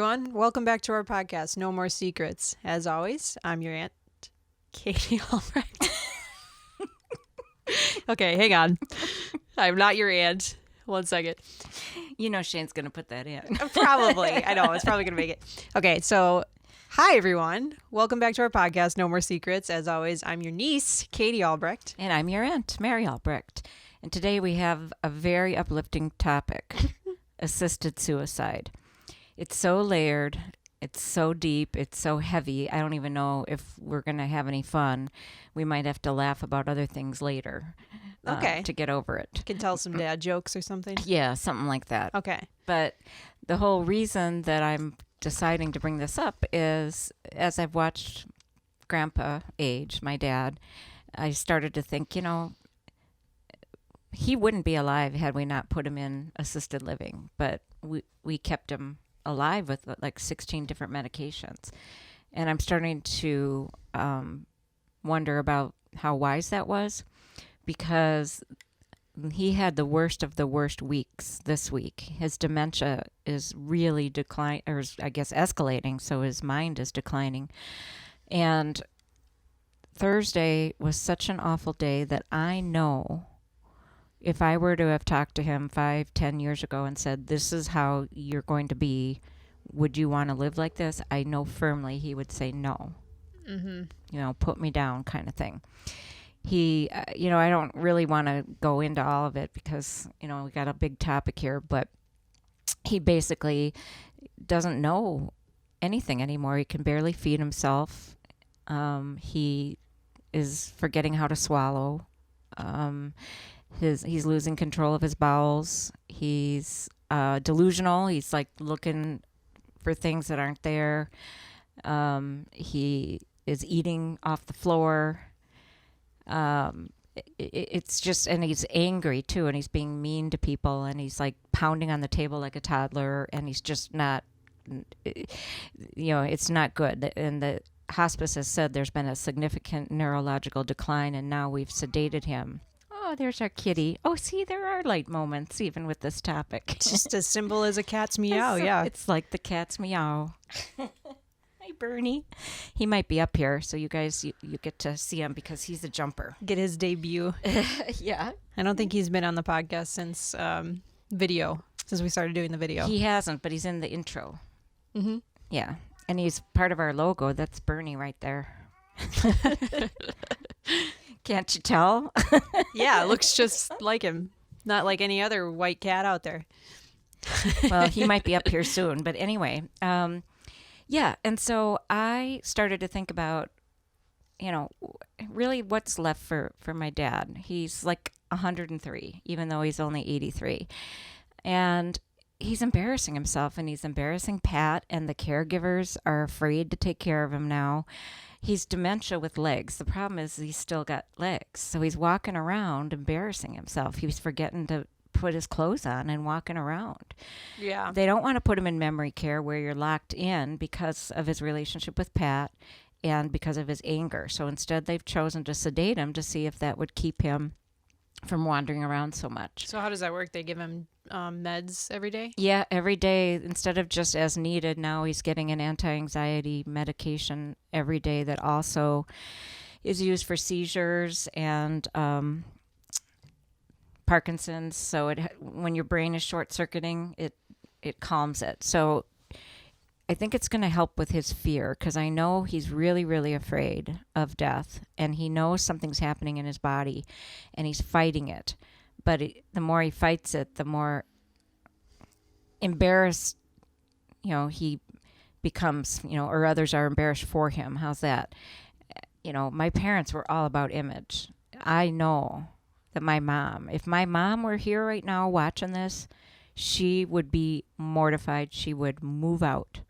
everyone. Welcome back to our podcast, No More Secrets. As always, I'm your Aunt, Katie Albrecht. Okay, hang on. I'm not your aunt. 1 second. You know Shane's going to put that in. Probably. I know. It's probably going to make it. Okay, so hi, everyone. Welcome back to our podcast, No More Secrets. As always, I'm your niece, Katie Albrecht. And I'm your aunt, Mary Albrecht. And today we have a very uplifting topic, assisted suicide. It's so layered. It's so deep. It's so heavy. I don't even know if we're going to have any fun. We might have to laugh about other things later to get over it. You can tell some dad jokes or something. Yeah, something like that. Okay. But the whole reason that I'm deciding to bring this up is as I've watched Grandpa age, my dad, I started to think, you know, he wouldn't be alive had we not put him in assisted living, but we kept him alive with like 16 different medications. And I'm starting to wonder about how wise that was, because he had the worst of the worst weeks this week. His dementia is really escalating, so his mind is declining. And Thursday was such an awful day that I know if I were to have talked to him 5-10 years ago and said, this is how you're going to be, would you want to live like this? I know firmly he would say no. Mm-hmm. You know, put me down kind of thing. He, I don't really want to go into all of it because, we got a big topic here, but he basically doesn't know anything anymore. He can barely feed himself. He is forgetting how to swallow. He's losing control of his bowels. He's delusional. He's like looking for things that aren't there. He is eating off the floor. It's just, and he's angry too, and he's being mean to people, and he's like pounding on the table like a toddler, and he's just not, it's not good. And the hospice has said there's been a significant neurological decline, and now we've sedated him. Oh, there's our kitty. Oh, see, there are light moments even with this topic. Just as simple as a cat's meow, yeah. It's like the cat's meow. Hi, Bernie. He might be up here, so you guys, you get to see him because he's a jumper. Get his debut. Yeah. I don't think he's been on the podcast since since we started doing the video. He hasn't, but he's in the intro. Mm-hmm. Yeah. And he's part of our logo. That's Bernie right there. Can't you tell? Yeah, it looks just like him. Not like any other white cat out there. Well, he might be up here soon. But anyway, yeah. And so I started to think about, really what's left for my dad. He's like 103, even though he's only 83. And he's embarrassing himself, and he's embarrassing Pat, and the caregivers are afraid to take care of him now. He's dementia with legs. The problem is he's still got legs. So he's walking around embarrassing himself. He's forgetting to put his clothes on and walking around. Yeah. They don't want to put him in memory care where you're locked in because of his relationship with Pat and because of his anger. So instead they've chosen to sedate him to see if that would keep him from wandering around so much. So how does that work? They give him meds every day? Yeah, every day. Instead of just as needed, now he's getting an anti-anxiety medication every day that also is used for seizures and Parkinson's. So when your brain is short-circuiting, it calms it. So I think it's going to help with his fear, because I know he's really, really afraid of death, and he knows something's happening in his body, and he's fighting it. But the more he fights it, the more embarrassed, he becomes, or others are embarrassed for him. How's that? My parents were all about image. I know that if my mom were here right now watching this, she would be mortified. She would move out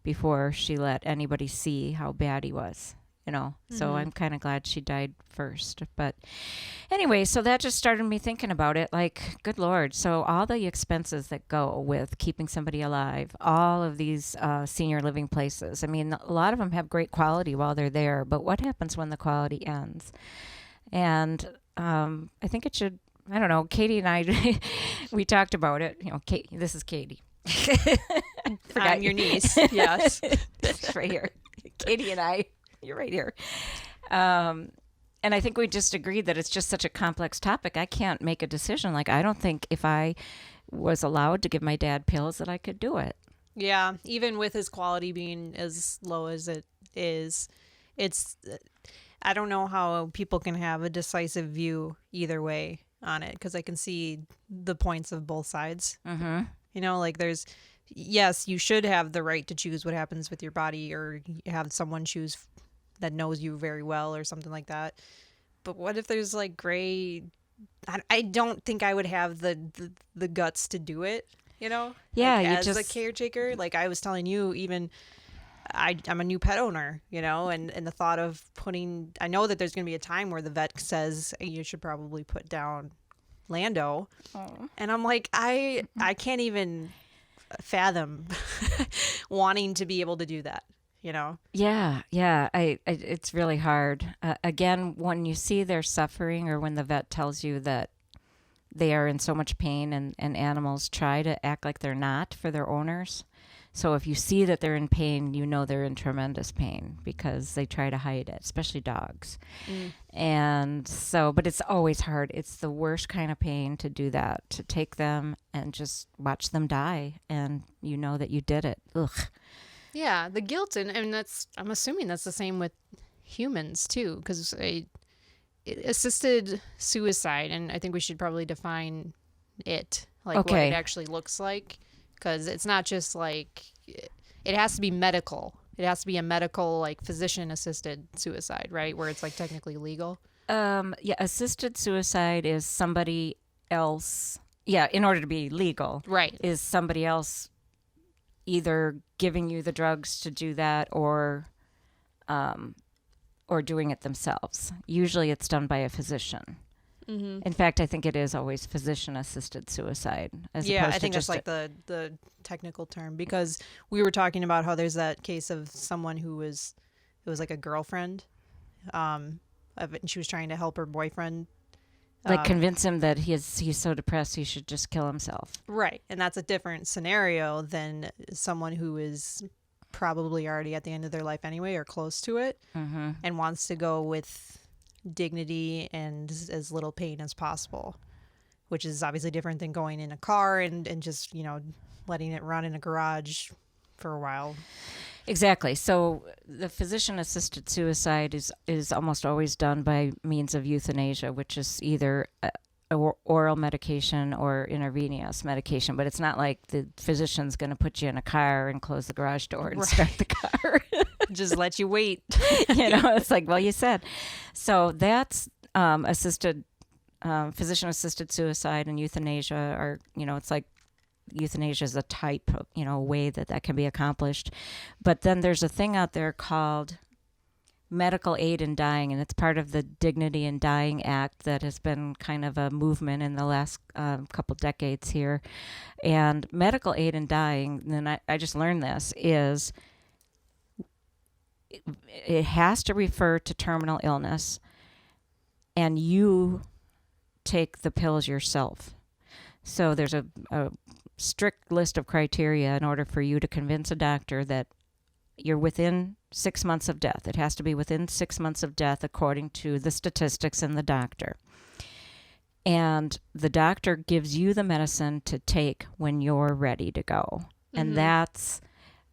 before she let anybody see how bad he was. So I'm kind of glad she died first. But anyway, so that just started me thinking about it, like, good Lord. So all the expenses that go with keeping somebody alive, all of these senior living places, I mean, a lot of them have great quality while they're there, but what happens when the quality ends? And I think it should, I don't know, Katie and I, we talked about it. Katie, this is Katie. I'm your niece. Yes. Right here. Katie and I, you're right here. And I think we just agreed that it's just such a complex topic. I can't make a decision. Like, I don't think if I was allowed to give my dad pills that I could do it. Yeah, even with his quality being as low as it is, it's, I don't know how people can have a decisive view either way on it, because I can see the points of both sides. Mm-hmm. You know, like yes, you should have the right to choose what happens with your body, or have someone choose that knows you very well or something like that. But what if there's like gray? I don't think I would have the guts to do it. You know, Yeah, like, you as just a caretaker, like I was telling you, even I'm a new pet owner, you know, and the thought of I know that there's going to be a time where the vet says you should probably put down Lando. Oh. And I'm like, I can't even fathom wanting to be able to do that, you know? Yeah. It's really hard. Again, when you see their suffering, or when the vet tells you that they are in so much pain, and animals try to act like they're not for their owners. So if you see that they're in pain, you know they're in tremendous pain, because they try to hide it, especially dogs. And so, but it's always hard. It's the worst kind of pain to do that, to take them and just watch them die, and you know that you did it. Ugh. Yeah, the guilt, and I'm assuming that's the same with humans too, because assisted suicide, and I think we should probably define it, like what it actually looks like, because it's not just like, it has to be medical. It has to be a medical, like physician assisted suicide, right? Where it's like technically legal. Yeah, assisted suicide is somebody else. Yeah, in order to be legal, right, is somebody else either giving you the drugs to do that, or doing it themselves. Usually it's done by a physician. Mm-hmm. In fact, I think it is always physician-assisted suicide. I think that's like the technical term, because we were talking about how there's that case of someone it was like a girlfriend, and she was trying to help her boyfriend. Like convince him that he's so depressed he should just kill himself. Right, and that's a different scenario than someone who is probably already at the end of their life anyway, or close to it, and wants to go with dignity and as little pain as possible, which is obviously different than going in a car and just, you know, letting it run in a garage for a while. Exactly. So the physician-assisted suicide is almost always done by means of euthanasia, which is either oral medication or intravenous medication, but it's not like the physician's going to put you in a car and close the garage door and start the car. Just let you wait. You know, it's like, well, you said. So that's physician-assisted suicide and euthanasia are, you know, it's like euthanasia is a type of, you know, way that can be accomplished. But then there's a thing out there called medical aid in dying, and it's part of the Dignity in Dying Act that has been kind of a movement in the last couple decades here. And medical aid in dying, and I just learned this, is it has to refer to terminal illness, and you take the pills yourself. So there's a strict list of criteria in order for you to convince a doctor that you're within 6 months of death. It has to be within 6 months of death according to the statistics and the doctor. And the doctor gives you the medicine to take when you're ready to go. Mm-hmm. And that's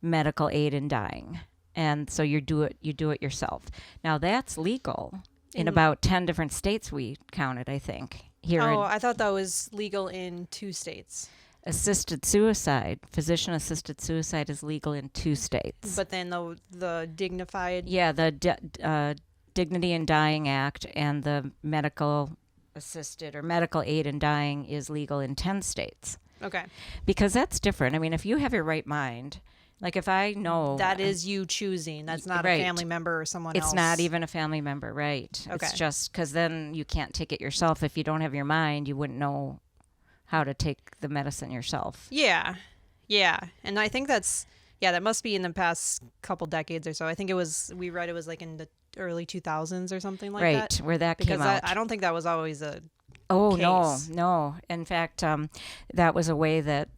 medical aid in dying. And so you do it yourself. Now that's legal in about 10 different states, we counted, I think. I thought that was legal in 2 states. Assisted suicide, physician-assisted suicide is legal in 2 states. But then the dignified... Yeah, the Dignity in Dying Act and the medical assisted or medical aid in dying is legal in 10 states. Okay. Because that's different. I mean, if you have your right mind, like if I know... That is you choosing. That's not a family member or someone else. It's not even a family member, right. Okay. It's just because then you can't take it yourself. If you don't have your mind, you wouldn't know how to take the medicine yourself. Yeah. And I think that must be in the past couple decades or so. I think we read it was like in the early 2000s or something like that. Right, where that came out. Because I don't think that was always a case. No. In fact, that was a way that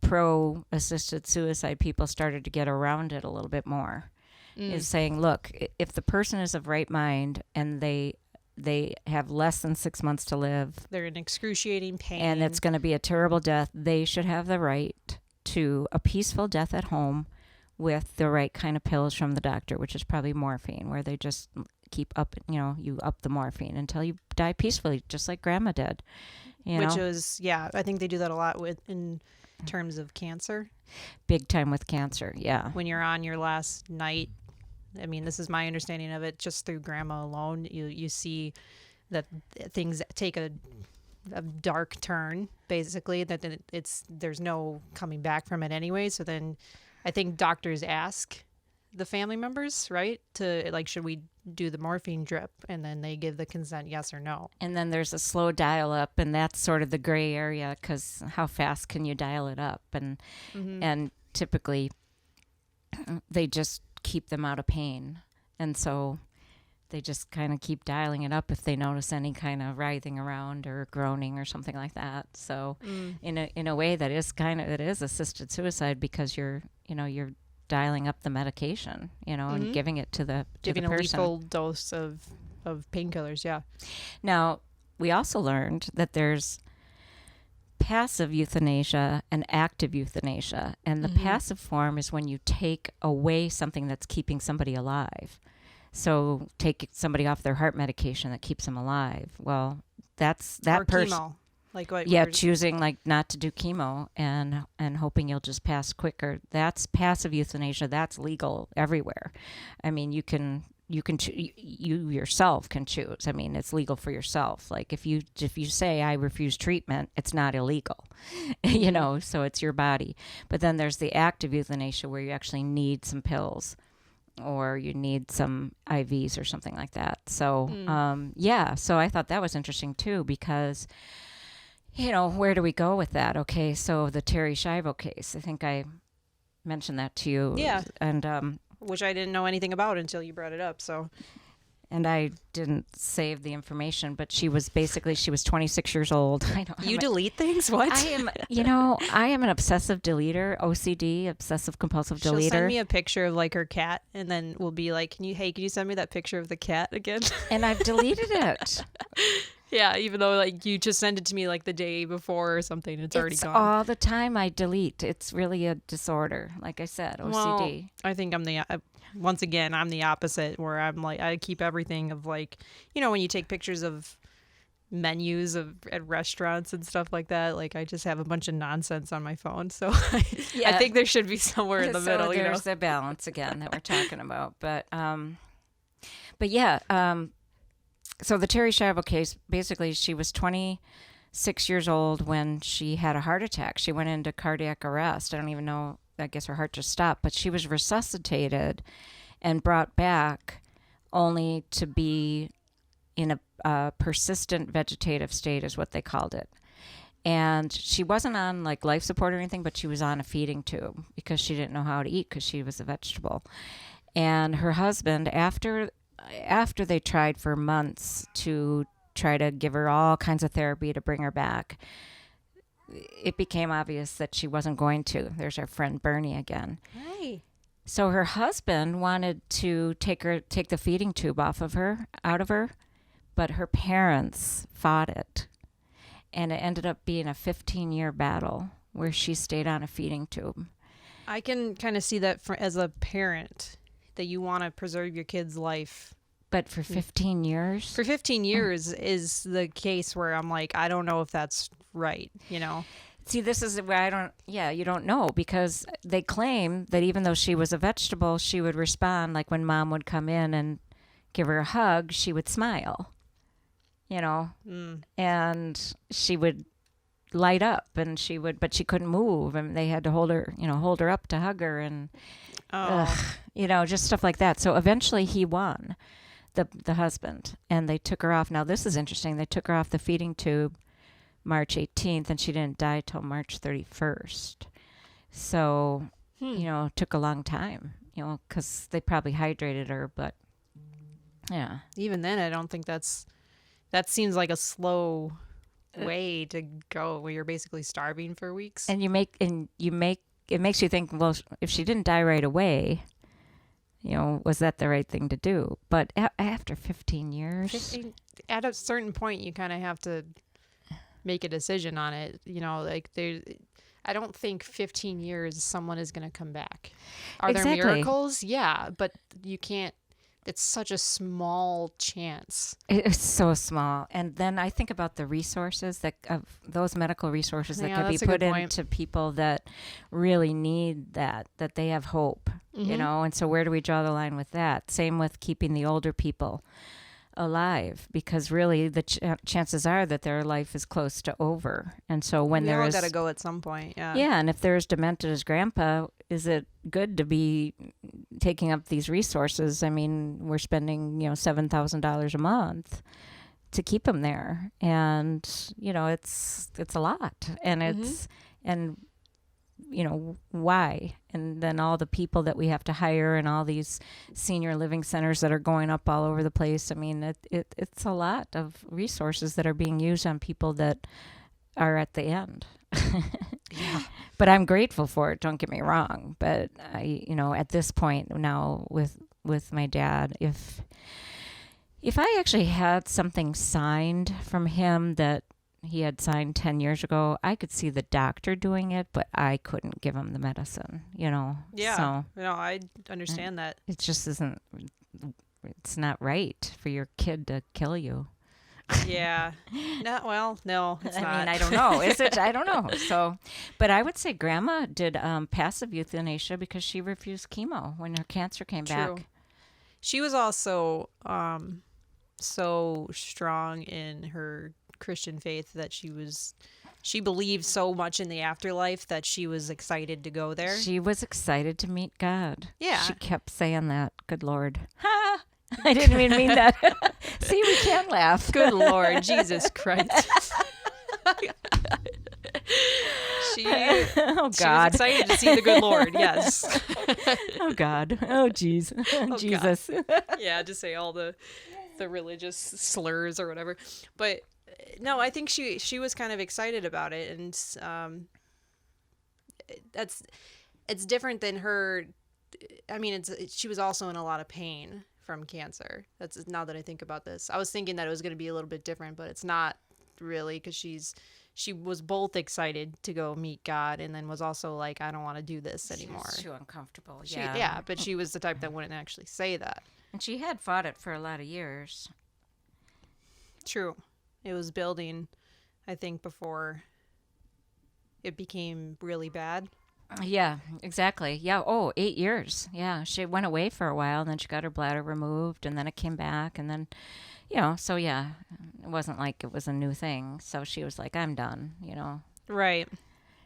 pro-assisted suicide people started to get around it a little bit more. Is saying, look, if the person is of right mind and they have less than 6 months to live, they're in excruciating pain, and it's going to be a terrible death, they should have the right to a peaceful death at home with the right kind of pills from the doctor, which is probably morphine, where they just keep up, you up the morphine until you die peacefully, just like Grandma did. Which is, I think they do that a lot in terms of cancer. Big time with cancer, yeah. When you're on your last night, I mean, this is my understanding of it, just through Grandma alone, you see that things take a dark turn, basically, that there's no coming back from it anyway. So then I think doctors ask the family members, right, to like, should we do the morphine drip? And then they give the consent, yes or no. And then there's a slow dial up, and that's sort of the gray area, because how fast can you dial it up? And typically they just keep them out of pain, and so they just kind of keep dialing it up if they notice any kind of writhing around or groaning or something like that. So in a way, that is it is assisted suicide, because you're dialing up the medication, and giving it to the person. A lethal dose of painkillers. Yeah. Now, we also learned that there's passive euthanasia and active euthanasia. And the passive form is when you take away something that's keeping somebody alive. So take somebody off their heart medication that keeps them alive. Well, that's that person. Chemo. Like what? Yeah, choosing like not to do chemo and hoping you'll just pass quicker. That's passive euthanasia. That's legal everywhere. I mean, you yourself can choose. I mean, it's legal for yourself. Like if you say I refuse treatment, it's not illegal, so it's your body. But then there's the active euthanasia, where you actually need some pills or you need some IVs or something like that. So, so I thought that was interesting too, because, where do we go with that? Okay. So the Terry Schiavo case, I think I mentioned that to you. Yeah. And, which I didn't know anything about until you brought it up. So, and I didn't save the information, but she was 26 years old. I know. You delete things? What? I am an obsessive deleter, OCD, obsessive compulsive deleter. She'll send me a picture of like her cat, and then we'll be like, can you send me that picture of the cat again? And I've deleted it. Yeah, even though like you just sent it to me like the day before or something, it's already gone. All the time I delete. It's really a disorder, like I said, OCD. Well, I think I'm the opposite, where I'm like, I keep everything of like, when you take pictures of menus at restaurants and stuff like that, like I just have a bunch of nonsense on my phone. So I think there should be somewhere in the middle. There's the balance again that we're talking about. But yeah. So the Terry Schiavo case, basically, she was 26 years old when she had a heart attack. She went into cardiac arrest. I don't even know. I guess her heart just stopped. But she was resuscitated and brought back only to be in a persistent vegetative state, is what they called it. And she wasn't on like life support or anything, but she was on a feeding tube because she didn't know how to eat because she was a vegetable. And her husband, after they tried for months to try to give her all kinds of therapy to bring her back, it became obvious that she wasn't going to. There's our friend Bernie again. Hey. So her husband wanted to take the feeding tube out of her, but her parents fought it. And it ended up being a 15-year battle where she stayed on a feeding tube. I can kind of see that as a parent, that you want to preserve your kid's life. But for 15 years? For 15 years is the case where I'm like, I don't know if that's right, See, this is where you don't know, because they claim that even though she was a vegetable, she would respond, like when mom would come in and give her a hug, she would smile, and she would light up, and but she couldn't move, and they had to hold her up to hug her, and just stuff like that. So eventually he won, the husband, and they took her off. Now this is interesting. They took her off the feeding tube March 18th, and she didn't die till March 31st. So, it took a long time, because they probably hydrated her, but yeah. Even then, I don't think that seems like a slow way to go where you're basically starving for weeks. And it makes you think, well, if she didn't die right away, was that the right thing to do? But after 15 years, at a certain point, you kind of have to make a decision on it. I don't think 15 years someone is going to come back. Are there miracles? Yeah, but you can't. It's such a small chance. It's so small. And then I think about the resources of those medical resources that could be put into people that really need that they have hope, and so where do we draw the line with that? Same with keeping the older people alive, because really the chances are that their life is close to over. And so when there is, got to go at some point. Yeah, and if they're as demented as Grandpa, is it good to be taking up these resources? I mean, we're spending $7,000 a month to keep him there, and it's a lot, and it's and why? And then all the people that we have to hire and all these senior living centers that are going up all over the place. I mean, it's a lot of resources that are being used on people that are at the end. Yeah. But I'm grateful for it, don't get me wrong. But at this point now with my dad, if I actually had something signed from him that he had signed 10 years ago, I could see the doctor doing it, but I couldn't give him the medicine, Yeah. So, I understand that. It just isn't, it's not right for your kid to kill you. Yeah. No, it's not. I mean, I don't know. Is it? I don't know. So, but I would say Grandma did passive euthanasia because she refused chemo when her cancer came back. She was also so strong in her Christian faith that she believed so much in the afterlife that she was excited to go there. She was excited to meet God. Yeah. She kept saying that. Good Lord. Ha! I didn't even mean that. See, we can laugh. Good Lord, Jesus Christ. She was excited to see the good Lord, yes. Oh, God. Oh, jeez. Oh, Jesus. Yeah, to say all the religious slurs or whatever. But no, I think she was kind of excited about it, and it's different than her. I mean, she was also in a lot of pain from cancer. That's now that I think about this. I was thinking that it was going to be a little bit different, but it's not really, because she was both excited to go meet God and then was also like, I don't want to do this anymore. She was too uncomfortable. Yeah, but she was the type that wouldn't actually say that. And she had fought it for a lot of years. True. It was building, I think, before it became really bad. Yeah, exactly. Yeah. Oh, 8 years. Yeah. She went away for a while, and then she got her bladder removed, and then it came back, and then, so yeah, it wasn't like it was a new thing. So she was like, I'm done, Right.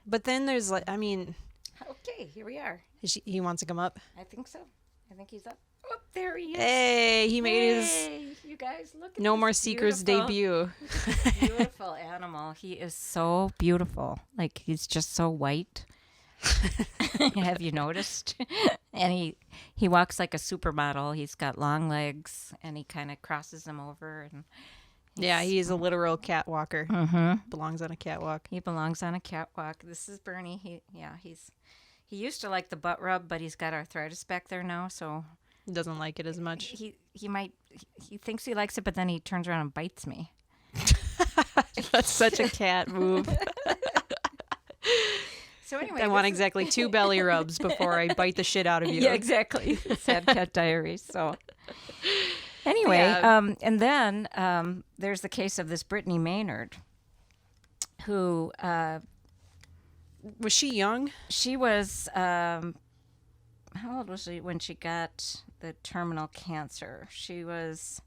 But then there's Okay, here we are. He wants to come up? I think so. I think he's up. Oh, there he is. Hey, he made his you guys, look at No More Seekers debut. Beautiful animal. He is so beautiful. Like, he's just so white. Have you noticed? And he walks like a supermodel. He's got long legs, and he kind of crosses them over. And he's a literal catwalker. Mm-hmm. Belongs on a catwalk. He belongs on a catwalk. This is Bernie. He used to like the butt rub, but he's got arthritis back there now, so he doesn't like it as much. He thinks he likes it, but then he turns around and bites me. That's such a cat move. So anyway, I want exactly 2 belly rubs before I bite the shit out of you. Yeah, exactly. Sad Cat Diaries. So anyway, and then there's the case of this Brittany Maynard, who was she young? She was how old was she when she got the terminal cancer? She was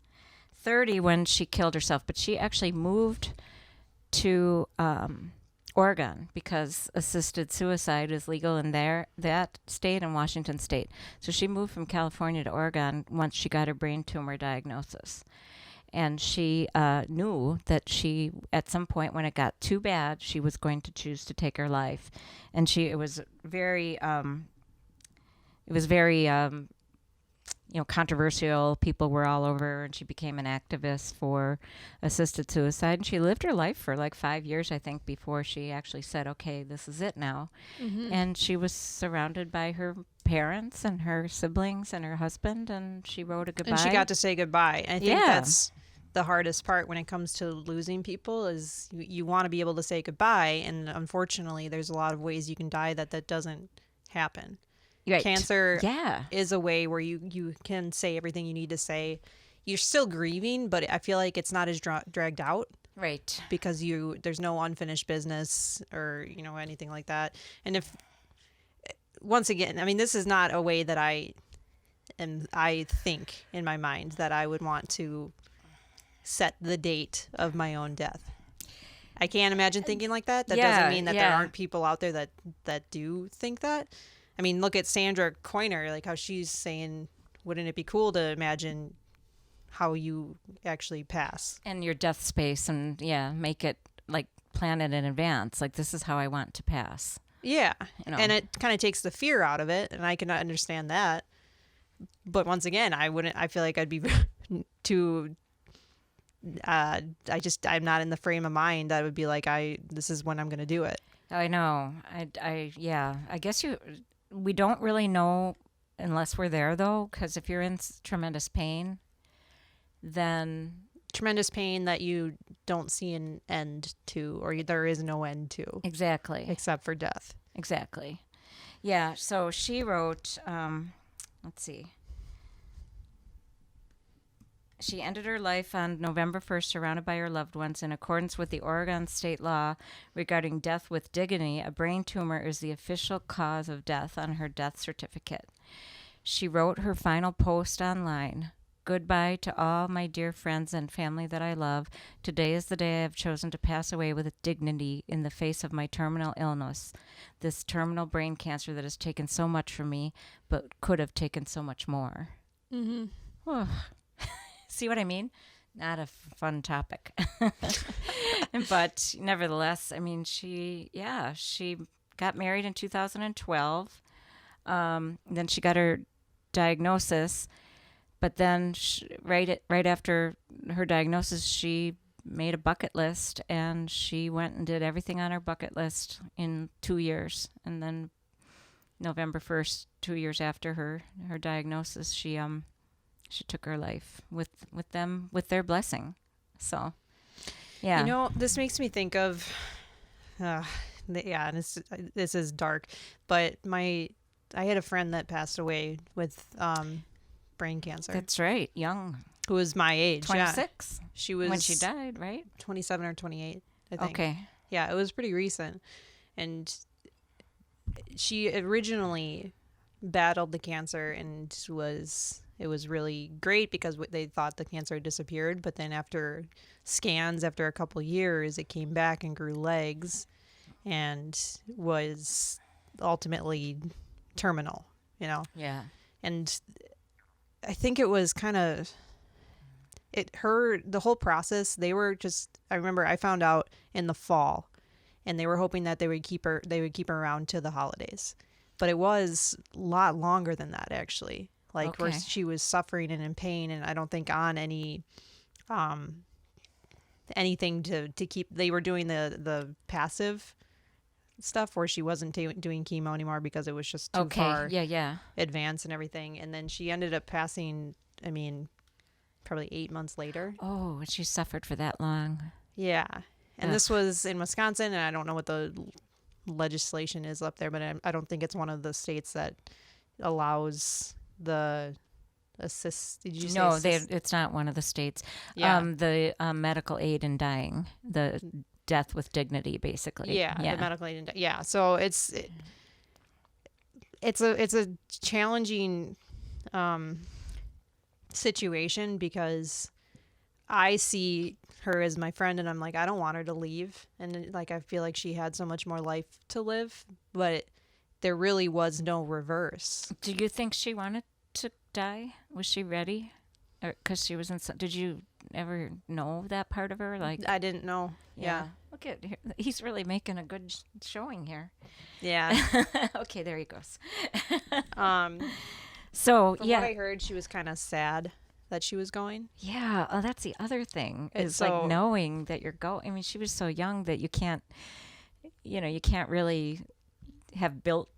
30 when she killed herself, but she actually moved to Oregon because assisted suicide is legal in that state and Washington state. So she moved from California to Oregon once she got her brain tumor diagnosis. And she knew that she, at some point when it got too bad, she was going to choose to take her life. And it was very controversial. People were all over her, and she became an activist for assisted suicide. And she lived her life for like 5 years, I think, before she actually said, okay, this is it now. And she was surrounded by her parents and her siblings and her husband, and she wrote a goodbye. And she got to say goodbye. I think that's the hardest part when it comes to losing people is you want to be able to say goodbye. And unfortunately, there's a lot of ways you can die that doesn't happen. Right. Cancer is a way where you can say everything you need to say. You're still grieving, but I feel like it's not as dragged out. Right. Because there's no unfinished business or, anything like that. And once again, I mean, this is not a way that I think in my mind that I would want to set the date of my own death. I can't imagine thinking like that. That doesn't mean that there aren't people out there that do think that. I mean, look at Sandra Coiner, like how she's saying, wouldn't it be cool to imagine how you actually pass? And your death space and, make it, like, plan it in advance. Like, this is how I want to pass. Yeah. And it kind of takes the fear out of it, and I can understand that. But once again, I feel like I'd be too... I'm not in the frame of mind that would be like, this is when I'm going to do it. I know. I guess we don't really know unless we're there, though, because if you're in tremendous pain, then... Tremendous pain that you don't see an end to, or there is no end to. Exactly. Except for death. Exactly. Yeah, so she wrote, let's see. She ended her life on November 1st, surrounded by her loved ones. In accordance with the Oregon state law regarding death with dignity, a brain tumor is the official cause of death on her death certificate. She wrote her final post online. Goodbye to all my dear friends and family that I love. Today is the day I have chosen to pass away with dignity in the face of my terminal illness, this terminal brain cancer that has taken so much from me, but could have taken so much more. Mm-hmm. Oh. See what I mean? Not a fun topic. But nevertheless, I mean, she got married in 2012. Then she got her diagnosis. But then right after her diagnosis, she made a bucket list, and she went and did everything on her bucket list in 2 years. And then November 1st, 2 years after her diagnosis, she took her life with their blessing. So, yeah. This makes me think of, and this is dark, but I had a friend that passed away with brain cancer. That's right, young. Who was my age. 26. Yeah. She was when she died, right? 27 or 28, I think. Okay. Yeah, it was pretty recent, and she originally battled the cancer, and it was really great because they thought the cancer had disappeared, but then after scans, after a couple years, it came back and grew legs and was ultimately terminal, Yeah. And I think it was kind of the whole process, I remember I found out in the fall, and they were hoping that they would keep her around to the holidays. But it was a lot longer than that, actually. Like, where she was suffering and in pain, and I don't think on any anything to keep. They were doing the passive stuff where she wasn't doing chemo anymore because it was just too far advanced and everything. And then she ended up passing, I mean, probably 8 months later. Oh, and she suffered for that long. Yeah. And this was in Wisconsin, and I don't know what the legislation is up there, but I don't think it's one of the states that allows the assist. Did you say no? It's not one of the states. Yeah. The medical aid in dying, the death with dignity, basically. Yeah. The medical aid in dying. Yeah. So it's a challenging situation because I see her as my friend, and I'm like, I don't want her to leave, and like I feel like she had so much more life to live, but there really was no reverse. Do you think she wanted to die? Was she ready? Because she was in. Did you ever know that part of her? Like, I didn't know. Yeah. Look at he's really making a good showing here. Yeah. Okay, there he goes. So, From what I heard, she was kind of sad that she was going. Yeah. Oh, that's the other thing. It's Is like knowing that you're going. I mean, she was so young that you can't really have built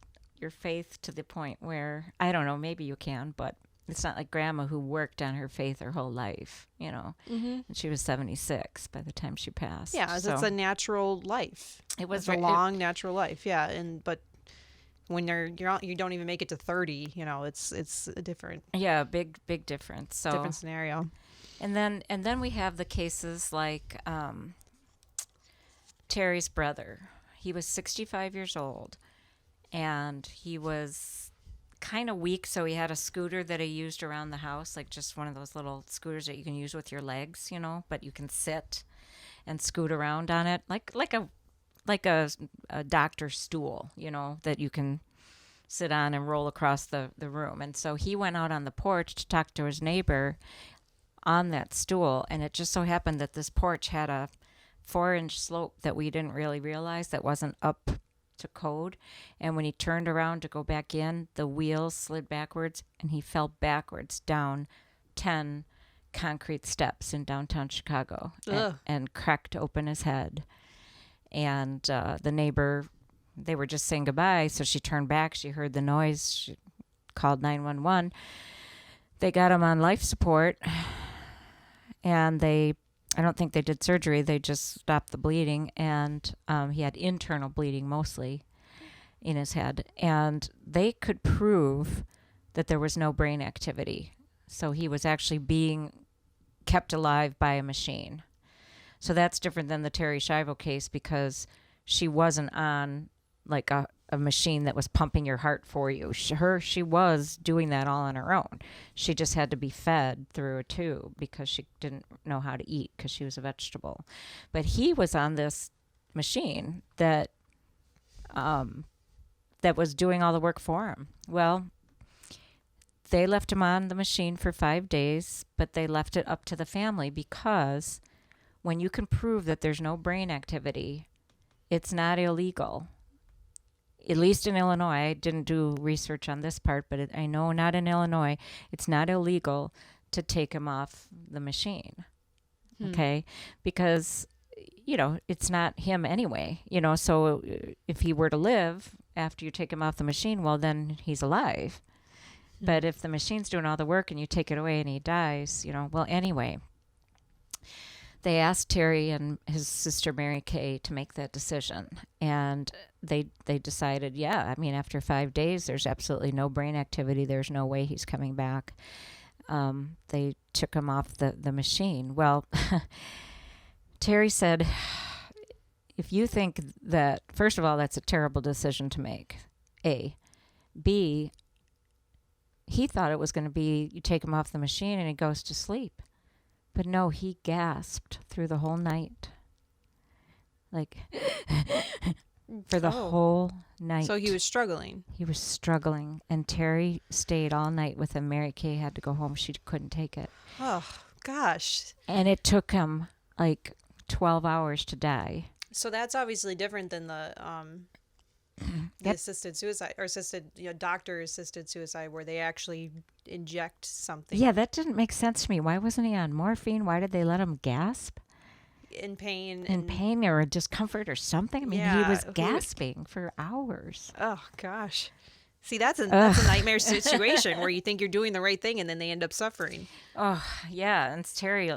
your faith to the point where, I don't know, maybe you can, but it's not like Grandma who worked on her faith her whole life, And she was 76 by the time she passed. Yeah, so it's a natural life. It was a long natural life. Yeah, but when you don't even make it to 30, it's a different. Yeah, big difference. So different scenario. And then we have the cases like Terry's brother. He was 65 years old, and he was kind of weak, so he had a scooter that he used around the house, like just one of those little scooters that you can use with your legs, but you can sit and scoot around on it, like a doctor's stool, that you can sit on and roll across the room. And so he went out on the porch to talk to his neighbor on that stool, and it just so happened that this porch had a 4-inch slope that we didn't really realize that wasn't up to code. And when he turned around to go back in, the wheels slid backwards, and he fell backwards down 10 concrete steps in downtown Chicago and cracked open his head. And the neighbor, they were just saying goodbye, so she turned back. She heard the noise. She called 911. They got him on life support, and I don't think they did surgery. They just stopped the bleeding, and he had internal bleeding mostly in his head. And they could prove that there was no brain activity. So he was actually being kept alive by a machine. So that's different than the Terry Schiavo case, because she wasn't on like a machine that was pumping your heart for you. She was doing that all on her own. She just had to be fed through a tube because she didn't know how to eat because she was a vegetable. But he was on this machine that was doing all the work for him. Well, they left him on the machine for 5 days, but they left it up to the family, because when you can prove that there's no brain activity, it's not illegal. At least in Illinois. I didn't do research on this part, but I know not in Illinois, it's not illegal to take him off the machine. Okay? Because, it's not him anyway. So if he were to live after you take him off the machine, well, then he's alive. But if the machine's doing all the work and you take it away and he dies, well, anyway. They asked Terry and his sister Mary Kay to make that decision, and they decided, after 5 days, there's absolutely no brain activity. There's no way he's coming back. They took him off the machine. Well, Terry said, if you think that, first of all, that's a terrible decision to make, A. B, he thought it was going to be you take him off the machine and he goes to sleep. But no, he gasped through the whole night. Like, for the whole night. So he was struggling. He was struggling. And Terry stayed all night with him. Mary Kay had to go home. She couldn't take it. Oh, gosh. And it took him, 12 hours to die. So that's obviously different than the assisted suicide, or doctor-assisted suicide, where they actually inject something. Yeah, that didn't make sense to me. Why wasn't he on morphine? Why did they let him gasp? In pain. In pain or discomfort or something? I mean, he was gasping for hours. Oh, gosh. See, that's a nightmare situation where you think you're doing the right thing and then they end up suffering. Oh, yeah. And Terry,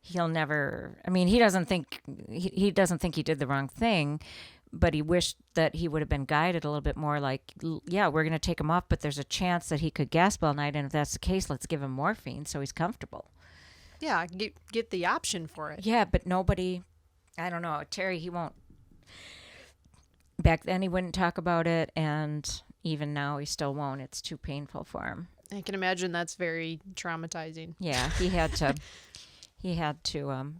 he'll never, he doesn't think he did the wrong thing. But he wished that he would have been guided a little bit more, like, yeah, we're going to take him off, but there's a chance that he could gasp all night. And if that's the case, let's give him morphine so he's comfortable. Yeah, get the option for it. Yeah, but nobody, I don't know. Terry, he won't. Back then, he wouldn't talk about it. And even now, he still won't. It's too painful for him. I can imagine that's very traumatizing. Yeah, he had to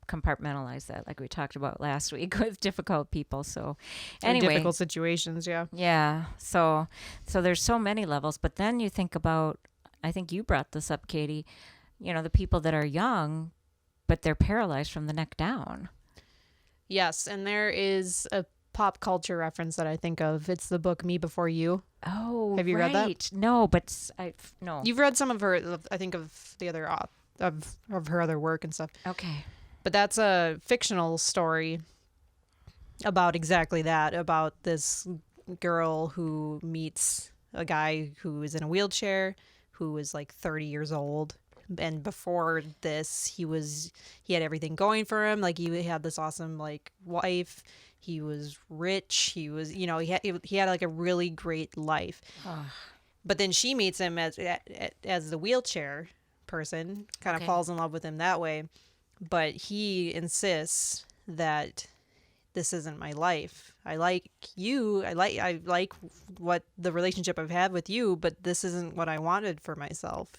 compartmentalize that, like we talked about last week with difficult people. So anyway, difficult situations. Yeah. So there's so many levels, but then you think about, I think you brought this up, Katie, the people that are young, but they're paralyzed from the neck down. Yes. And there is a pop culture reference that I think of. It's the book Me Before You Oh, Have you read that? No, but no. You've read some of her, I think, of the other of her other work and stuff. Okay. But that's a fictional story about exactly that, about this girl who meets a guy who is in a wheelchair, who is like 30 years old. And before this, he had everything going for him. Like, he had this awesome like wife. He was rich. He was, he had like a really great life. But then she meets him as the wheelchair person, kind of falls in love with him that way. But he insists that this isn't my life. I like you. I like what the relationship I've had with you, but this isn't what I wanted for myself.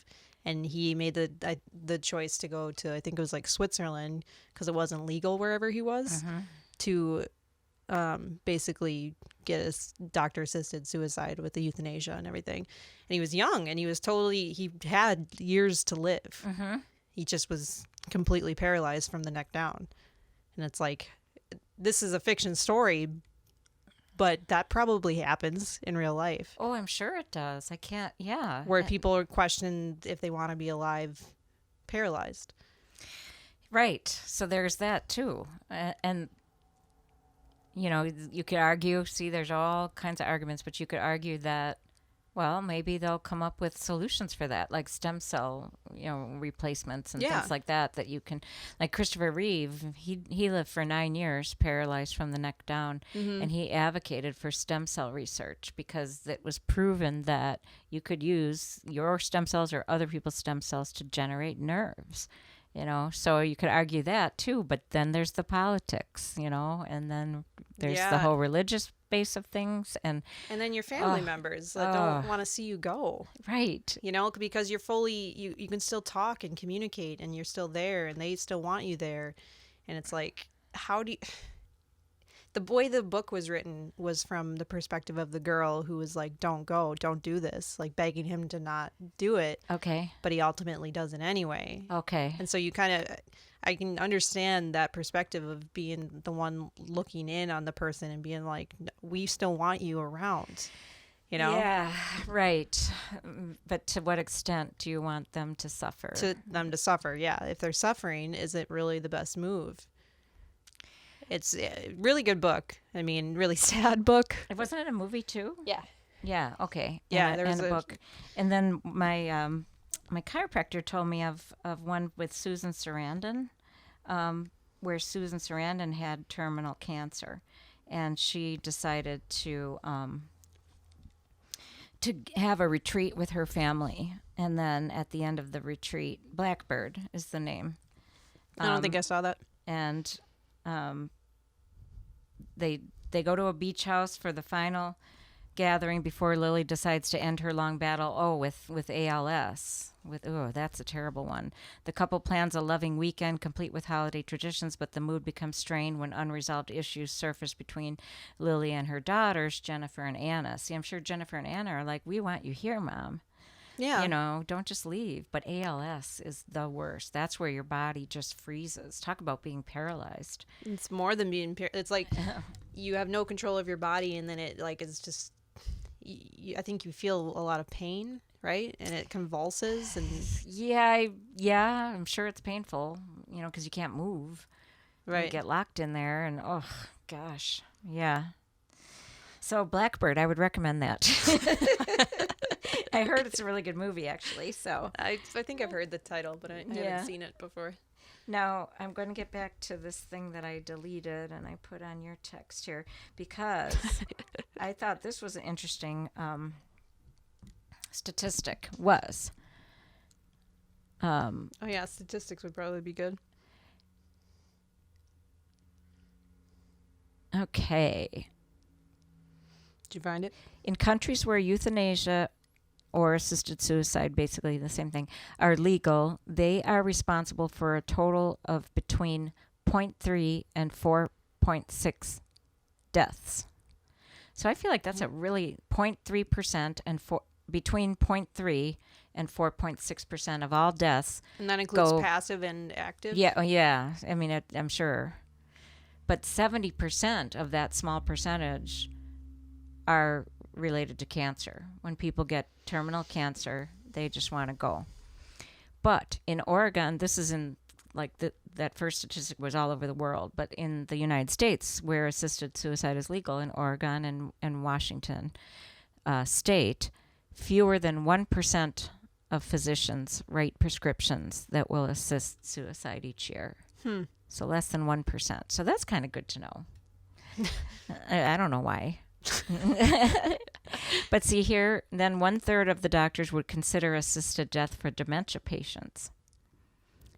And he made the choice to go to, I think it was like Switzerland, because it wasn't legal wherever he was, to basically get a doctor-assisted suicide with the euthanasia and everything. And he was young, and he had years to live. He just was completely paralyzed from the neck down. And it's like, this is a fiction story, but that probably happens in real life. Oh, I'm sure it does. I can't, yeah. Where people are questioned if they want to be alive paralyzed. Right. So there's that too. And, you could argue, there's all kinds of arguments, but you could argue that, well, maybe they'll come up with solutions for that, like stem cell, replacements and things like that you can, like Christopher Reeve, he lived for 9 years paralyzed from the neck down, and he advocated for stem cell research because it was proven that you could use your stem cells or other people's stem cells to generate nerves. So you could argue that too, but then there's the politics, and then there's the whole religious base of things, and then your family members that don't want to see you go, right? Because you're fully, you can still talk and communicate, and you're still there, and they still want you there, and it's like, how do you? The way the book was written was from the perspective of the girl who was like, don't go, don't do this, like begging him to not do it. Okay. But he ultimately does it anyway. Okay. And so I can understand that perspective of being the one looking in on the person and being like, we still want you around, Yeah, right. But to what extent do you want them to suffer? To them to suffer, yeah. If they're suffering, is it really the best move? It's a really good book. I mean, really sad book. Wasn't it a movie too? Yeah. Yeah. Okay. Yeah, there was a book. And then my my chiropractor told me of one with Susan Sarandon, where Susan Sarandon had terminal cancer, and she decided to have a retreat with her family. And then at the end of the retreat, Blackbird is the name. I don't think I saw that. And they go to a beach house for the final gathering before Lily decides to end her long battle with ALS. That's a terrible one. The couple plans a loving weekend complete with holiday traditions, but the mood becomes strained when unresolved issues surface between Lily and her daughters, Jennifer and Anna. See, I'm sure Jennifer and Anna are like, we want you here, Mom. Yeah. Don't just leave. But ALS is the worst. That's where your body just freezes. Talk about being paralyzed. It's more than being it's like you have no control of your body, and then it like it's just I think you feel a lot of pain, right? And it convulses and yeah, I'm sure it's painful, because you can't move. Right. You get locked in there, and oh gosh. Yeah. So Blackbird, I would recommend that. I heard it's a really good movie, actually. So I think I've heard the title, but I haven't seen it before. Now, I'm going to get back to this thing that I deleted and I put on your text here because I thought this was an interesting statistic. Statistics would probably be good. Okay. Did you find it? In countries where euthanasia or assisted suicide, basically the same thing, are legal, they are responsible for a total of between 0.3 and 4.6 deaths. So I feel like that's a really 0.3% and between 0.3 and 4.6% of all deaths. And that includes passive and active? Yeah. I mean, I'm sure. But 70% of that small percentage are related to cancer. When people get terminal cancer, they just want to go. But in Oregon, this is in like that first statistic was all over the world, but in the United States, where assisted suicide is legal in Oregon and Washington state, fewer than 1% of physicians write prescriptions that will assist suicide each year. So less than 1%. So that's kind of good to know. I don't know why. But see here, then 1/3 of the doctors would consider assisted death for dementia patients,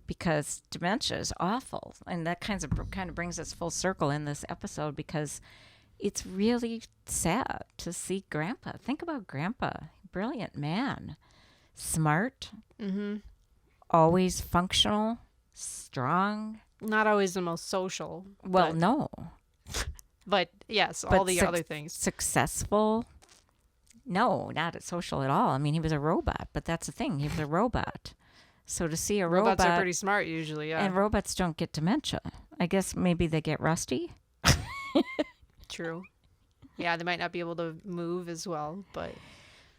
because dementia is awful, and that kind of brings us full circle in this episode, because it's really sad to see Grandpa. Think about Grandpa, brilliant man, smart, always functional, strong. Not always the most social. Well, no. But yes, all the other things. Successful. No, not social at all. I mean, he was a robot, but that's the thing. He was a robot. So to see a robot... Robots are pretty smart usually, yeah. And robots don't get dementia. I guess maybe they get rusty. True. Yeah, they might not be able to move as well, but...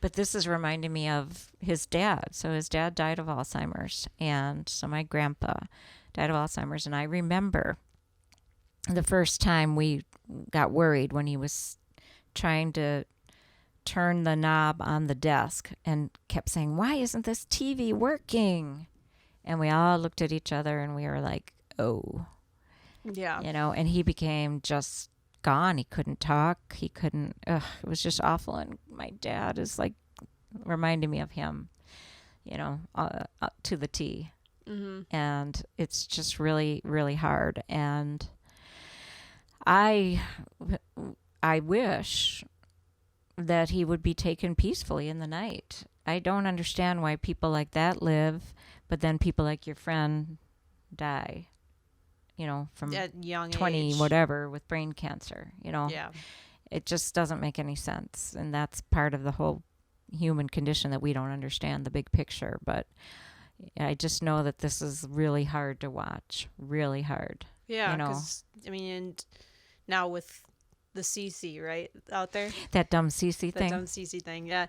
But this is reminding me of his dad. So his dad died of Alzheimer's, and so my grandpa died of Alzheimer's. And I remember the first time we got worried when he was trying to turn the knob on the desk and kept saying, "Why isn't this TV working?" And we all looked at each other and we were like, oh. Yeah. You know, and he became just gone. He couldn't talk. He couldn't, it was just awful. And my dad is like reminding me of him, you know, to the T. And it's just really, really hard. And I wish that he would be taken peacefully in the night. I don't understand why people like that live, but then people like your friend die, you know, from at young 20 age. whatever with brain cancer, you know. Yeah. It just doesn't make any sense. And that's part of the whole human condition that we don't understand the big picture. But I just know that this is really hard to watch, really hard. Yeah, you know. 'cause, I mean, and now with the CC, right, out there? That dumb CC That thing. dumb CC thing, yeah.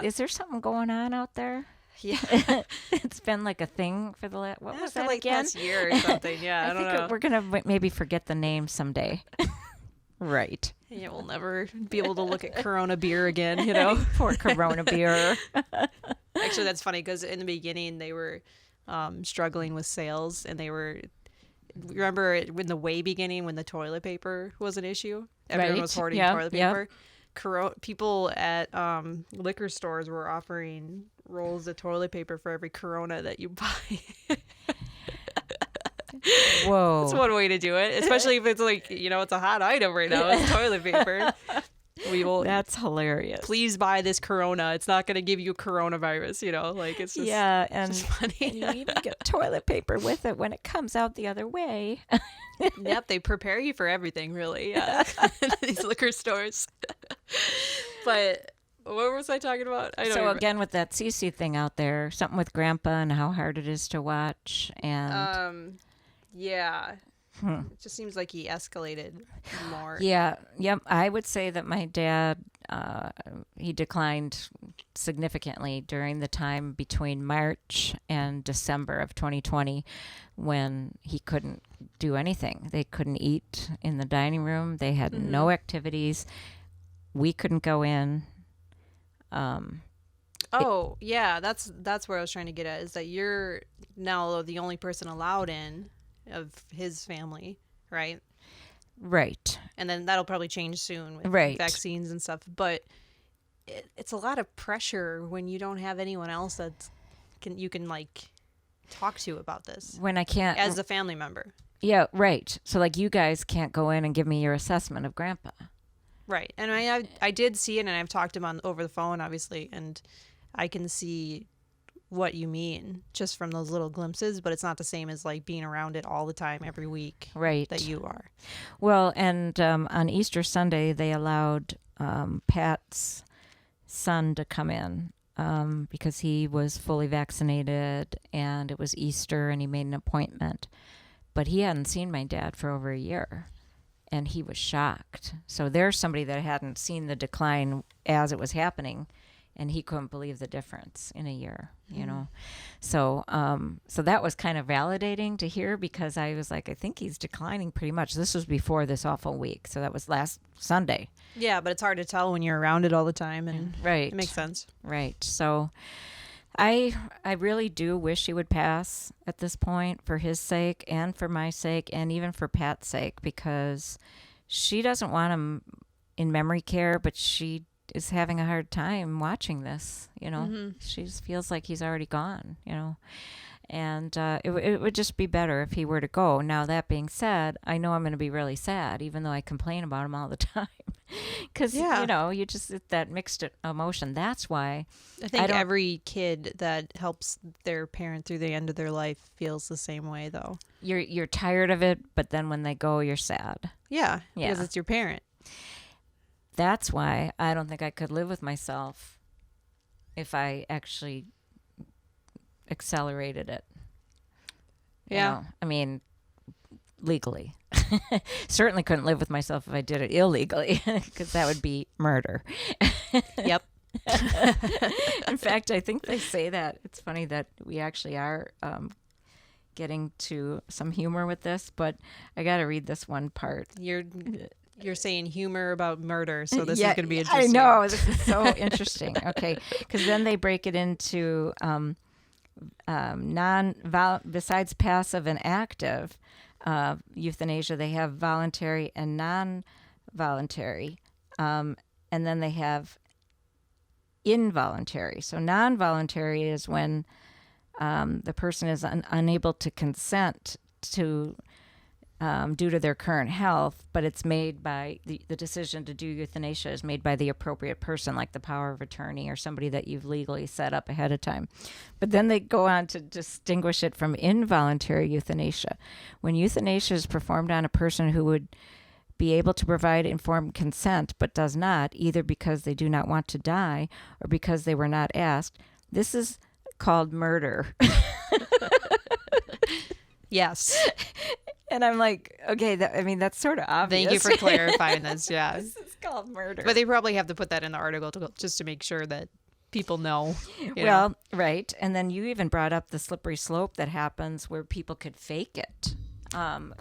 Is there something going on out there? Yeah. It's been like a thing for the last, what was for that like again? past year or something, yeah, I don't know. We're going to maybe forget the name someday. Right. Yeah, we'll never be able to look at Corona beer again, you know? Poor Corona beer. Actually, that's funny because in the beginning they were struggling with sales, and they were... Remember in the way beginning when the toilet paper was an issue? Everyone was hoarding toilet paper. People at liquor stores were offering rolls of toilet paper for every Corona that you buy. Whoa. That's one way to do it, especially if it's like, you know, it's a hot item right now. It's toilet paper. That's hilarious. Please buy this Corona. It's not going to give you coronavirus, you know, like it's just, and just funny. And you even get toilet paper with it when it comes out the other way. Yep, they prepare you for everything, really. Yeah, these liquor stores. But what was I talking about? Again, with that CC thing out there, something with Grandpa and how hard it is to watch, and yeah. It just seems like he escalated more. Yeah. Yep. I would say that my dad, he declined significantly during the time between March and December of 2020 when he couldn't do anything. They couldn't eat in the dining room. They had no activities. We couldn't go in. Yeah. That's where I was trying to get at, is that you're now the only person allowed in of his family, right? Right. And then that'll probably change soon with vaccines and stuff. But it's a lot of pressure when you don't have anyone else you can like talk to about this. When I can't, as a family member. Yeah, right. So like you guys can't go in and give me your assessment of Grandpa. Right. And I did see it, and I've talked to him over the phone, obviously, and I can see what you mean just from those little glimpses, but it's not the same as like being around it all the time every week, right, that you are. Well, and on Easter Sunday they allowed Pat's son to come in because he was fully vaccinated and it was Easter and he made an appointment, but he hadn't seen my dad for over a year, And he was shocked. So there's somebody that hadn't seen the decline as it was happening, and he couldn't believe the difference in a year, you know. So so that was kind of validating to hear, because I was like, I think he's declining pretty much. This was before this awful week. So that was last Sunday. Yeah, but it's hard to tell when you're around it all the time, and right. It makes sense. Right. So I really do wish he would pass at this point, for his sake and for my sake and even for Pat's sake, because she doesn't want him in memory care, but she is having a hard time watching this, you know. She just feels like he's already gone, you know. And it would just be better if he were to go. Now, that being said, I know I'm going to be really sad, even though I complain about him all the time. Because, you know, you just that mixed emotion. That's why I think every kid that helps their parent through the end of their life feels the same way, though. You're tired of it, but then when they go, you're sad. Yeah, because it's your parent. That's why I don't think I could live with myself if I actually accelerated it. Yeah. You know, I mean, legally. Certainly couldn't live with myself if I did it illegally, because that would be murder. Yep. In fact, I think they say that. It's funny that we actually are getting to some humor with this, but I got to read this one part. You're saying humor about murder, so this is going to be interesting. I know. This is so interesting. Okay, because then they break it into besides passive and active euthanasia, they have voluntary and non-voluntary, and then they have involuntary. So non-voluntary is when the person is unable to consent to due to their current health, but it's made by the decision to do euthanasia is made by the appropriate person, like the power of attorney or somebody that you've legally set up ahead of time. But then they go on to distinguish it from involuntary euthanasia. When euthanasia is performed on a person who would be able to provide informed consent but does not, either because they do not want to die or because they were not asked, this is called murder. Yes. And I'm like, okay, that's sort of obvious. Thank you for clarifying this. Yeah. This is called murder. But they probably have to put that in the article just to make sure that people know. Well, know. Right. And then you even brought up the slippery slope that happens where people could fake it.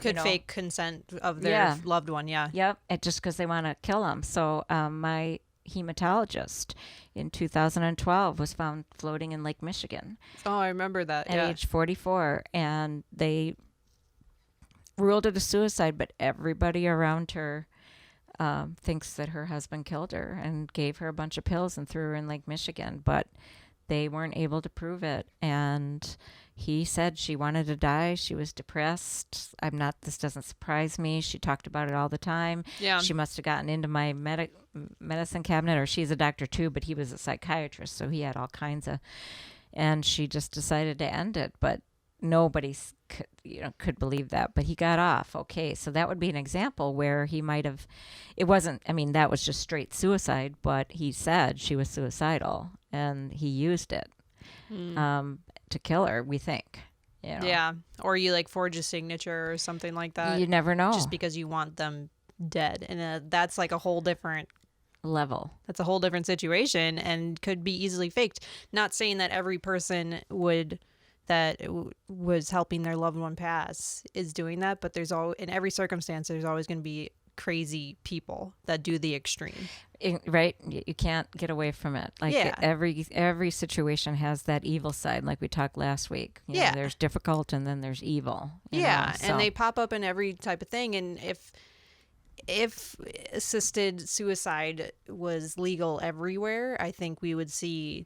Fake consent of their loved one. Yeah. Yep. Just because they want to kill them. So my hematologist in 2012 was found floating in Lake Michigan. Oh, I remember that. At age 44. And they ruled it a suicide, but everybody around her thinks that her husband killed her and gave her a bunch of pills and threw her in Lake Michigan, but they weren't able to prove it. And he said she wanted to die. She was depressed. This doesn't surprise me. She talked about it all the time. Yeah. She must have gotten into my medicine cabinet, or she's a doctor too, but he was a psychiatrist, so he had all kinds of, and she just decided to end it. But nobody could believe that, but he got off. Okay, so that would be an example where he might have, it wasn't, that was just straight suicide, but he said she was suicidal and he used it to kill her, we think. You know? Yeah, or you forge a signature or something like that. You never know. Just because you want them dead, and that's like a whole different level. That's a whole different situation and could be easily faked. Not saying that every person that was helping their loved one pass is doing that, but in every circumstance there's always going to be crazy people that do the extreme. Right? You can't get away from it. Every situation has that evil side, like we talked last week. You know, there's difficult and then there's evil. And they pop up in every type of thing. And if assisted suicide was legal everywhere, I think we would see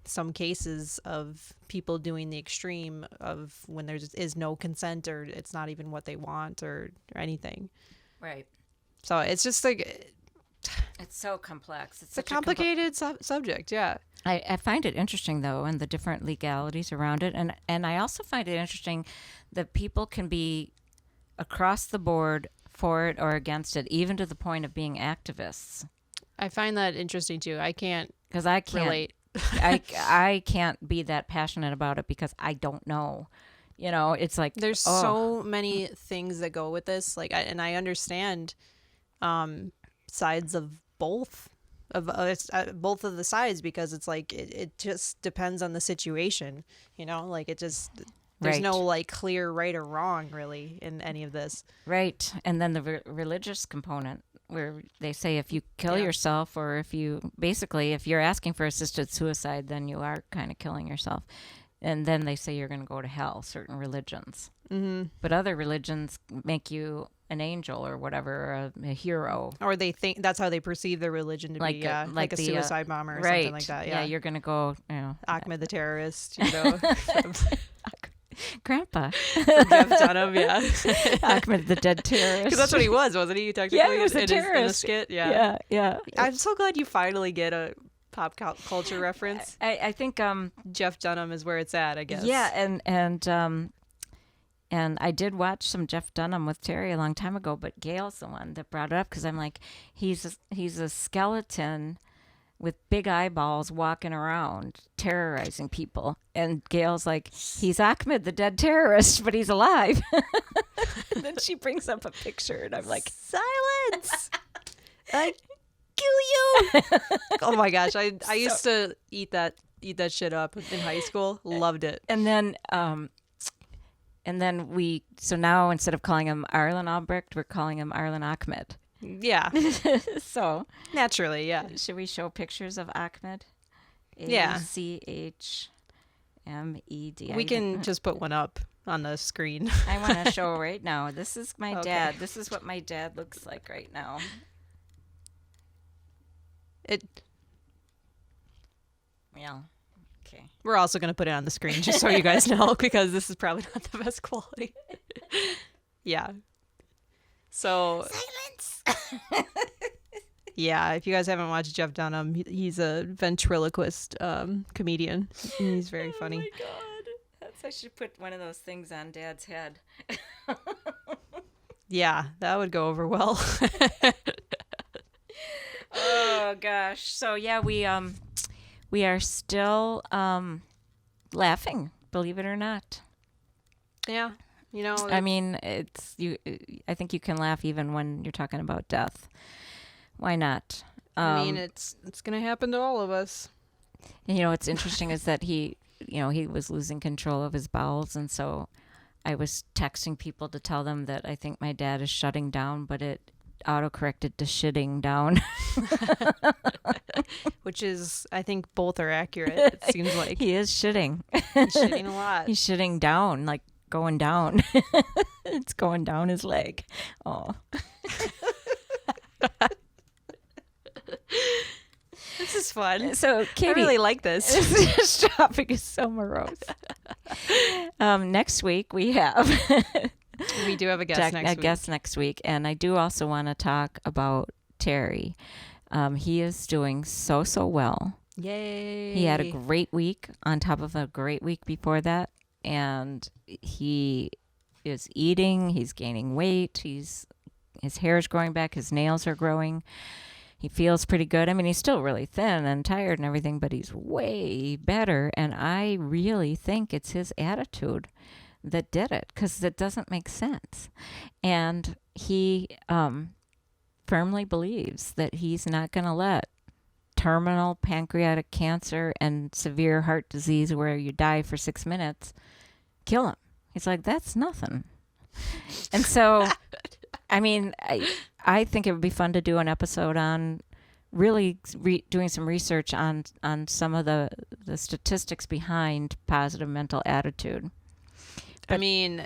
some cases of people doing the extreme of when there is no consent, or it's not even what they want, or anything. Right. So it's just it's so complex. It's a complicated subject. Yeah. I find it interesting though, and the different legalities around it, and I also find it interesting that people can be across the board for it or against it, even to the point of being activists. I find that interesting too. I can't relate. I can't be that passionate about it because I don't know. It's like there's so many things that go with this. Like, I understand sides of both both of the sides, because it's like it just depends on the situation. Like it just there's Right. no like clear right or wrong really in any of this. Right. And then the religious component, where they say if you kill yourself, or if you're asking for assisted suicide, then you are kind of killing yourself. And then they say you're going to go to hell, certain religions. Mm-hmm. But other religions make you an angel or whatever, or a hero. Or they think that's how they perceive their religion to be, like a suicide bomber or something like that. Yeah, you're going to go, Ahmed the terrorist, Grandpa. from Jeff Dunham, yeah. Ahmed the dead terrorist. Because that's what he was, wasn't he? Technically, Yeah, he was a terrorist. in a skit. Yeah. Yeah. I'm so glad you finally get a pop culture reference. I think Jeff Dunham is where it's at, I guess. Yeah, and I did watch some Jeff Dunham with Terry a long time ago, but Gail's the one that brought it up, because I'm like, he's a skeleton with big eyeballs walking around terrorizing people, and Gail's like, he's Ahmed the dead terrorist, but he's alive. And then she brings up a picture, and I'm like, silence. I kill you. Oh my gosh, I used to eat that shit up in high school. Loved it. And then so now instead of calling him Arlen Albrecht, we're calling him Arlen Ahmed. Yeah. So naturally, yeah. Should we show pictures of Ahmed? Yeah. ACHMED. We can just put one up on the screen. I want to show right now. This is my dad. This is what my dad looks like right now. Yeah. Okay. We're also going to put it on the screen just so you guys know, because this is probably not the best quality. Yeah. So Silence. yeah, if you guys haven't watched Jeff Dunham, he's a ventriloquist comedian. He's very funny. Oh my god. I should put one of those things on Dad's head. Yeah, that would go over well. Oh gosh. So yeah, we are still laughing, believe it or not. Yeah. I mean, I think you can laugh even when you're talking about death. Why not? I mean, it's going to happen to all of us. And, what's interesting is that he was losing control of his bowels, and so I was texting people to tell them that I think my dad is shutting down, but it autocorrected to shitting down. Which is, I think both are accurate, it seems like. He is shitting. He's shitting a lot. He's shitting down, like going down. It's going down his leg. Oh. This is fun. So, Katie, I really like this. This topic is so morose. Next week we have we do have a guest next week. A guest next week, and I do also want to talk about Terry. He is doing so well. Yay! He had a great week on top of a great week before that, and he is eating. He's gaining weight. His hair is growing back. His nails are growing. He feels pretty good. I mean, he's still really thin and tired and everything, but he's way better. And I really think it's his attitude that did it, because it doesn't make sense. And he firmly believes that he's not going to let terminal pancreatic cancer and severe heart disease where you die for 6 minutes kill him. He's like, that's nothing. And so, I mean, I think it would be fun to do an episode on really doing some research on some of the statistics behind positive mental attitude. I mean,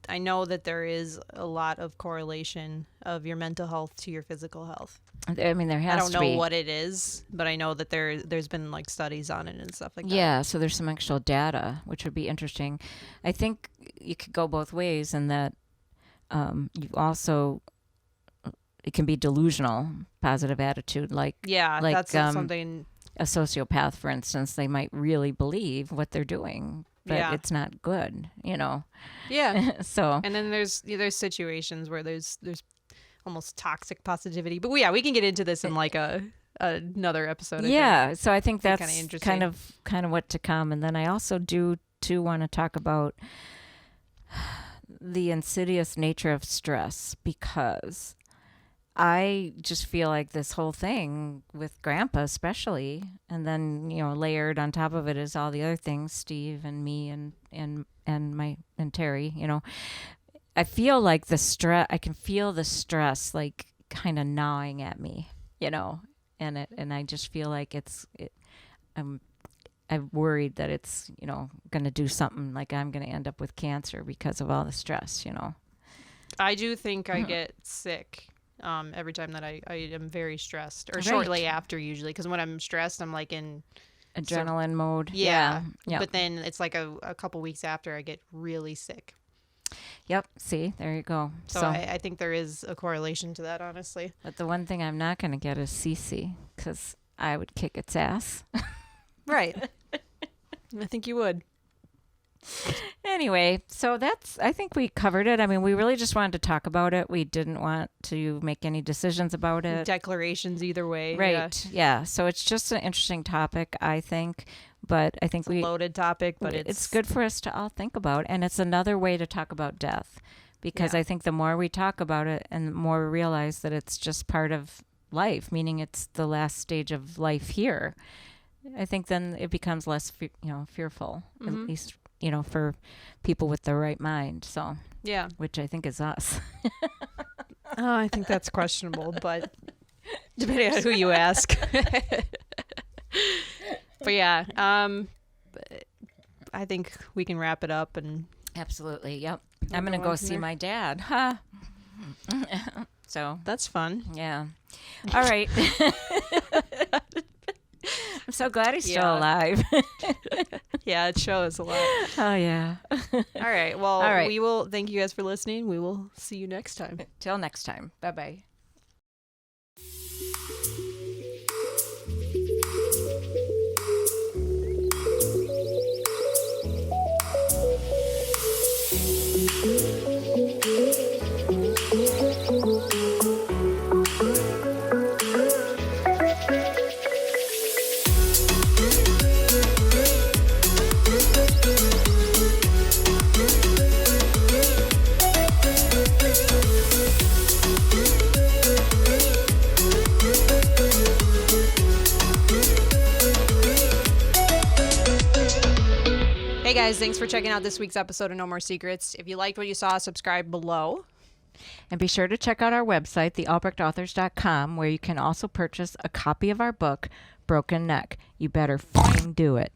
I know that there is a lot of correlation of your mental health to your physical health. I mean, there has to be. I don't know what it is, but I know that there's been like studies on it and stuff like that. Yeah, so there's some actual data, which would be interesting. I think you could go both ways in that you also, it can be delusional positive attitude, like that's something. A sociopath, for instance, they might really believe what they're doing, but it's not good, Yeah. So. And then there's situations where there's almost toxic positivity, but we can get into this in like another episode. Yeah. So I think that's kind of kind of what to come. And then I also do want to talk about the insidious nature of stress, because I just feel like this whole thing with Grandpa especially, and then, layered on top of it is all the other things, Steve and me and Terry, I feel like I can feel the stress like kind of gnawing at me, and I just feel like I'm worried that it's, going to do something, like I'm going to end up with cancer because of all the stress, I do think I get sick every time that I am very stressed, or Right. shortly after usually, because when I'm stressed, I'm like in Adrenaline mode. Yeah. Yep. But then it's like a couple weeks after I get really sick. Yep. See, there you go. So I think there is a correlation to that, honestly. But the one thing I'm not going to get is CC, because I would kick its ass. Right. I think you would. Anyway, so I think we covered it. I mean, we really just wanted to talk about it. We didn't want to make any decisions about it. Declarations either way. Right. Yeah. So it's just an interesting topic, I think. But I think it's a loaded topic, but it's good for us to all think about. And it's another way to talk about death, because I think the more we talk about it and the more we realize that it's just part of life, meaning it's the last stage of life here, I think then it becomes less, fearful, at least, for people with the right mind. So, yeah, which I think is us. I think that's questionable, but depending on who you ask. But yeah, I think we can wrap it up and. Absolutely. Yep. I'm going to go see my dad. Huh. So that's fun. Yeah. All right. I'm so glad he's still alive. Yeah, it shows a lot. Oh, yeah. All right. Well, we will thank you guys for listening. We will see you next time. Till next time. Bye-bye. Hey guys, thanks for checking out this week's episode of No More Secrets. If you liked what you saw, subscribe below. And be sure to check out our website, thealbrechtauthors.com, where you can also purchase a copy of our book, Broken Neck. You better fucking do it.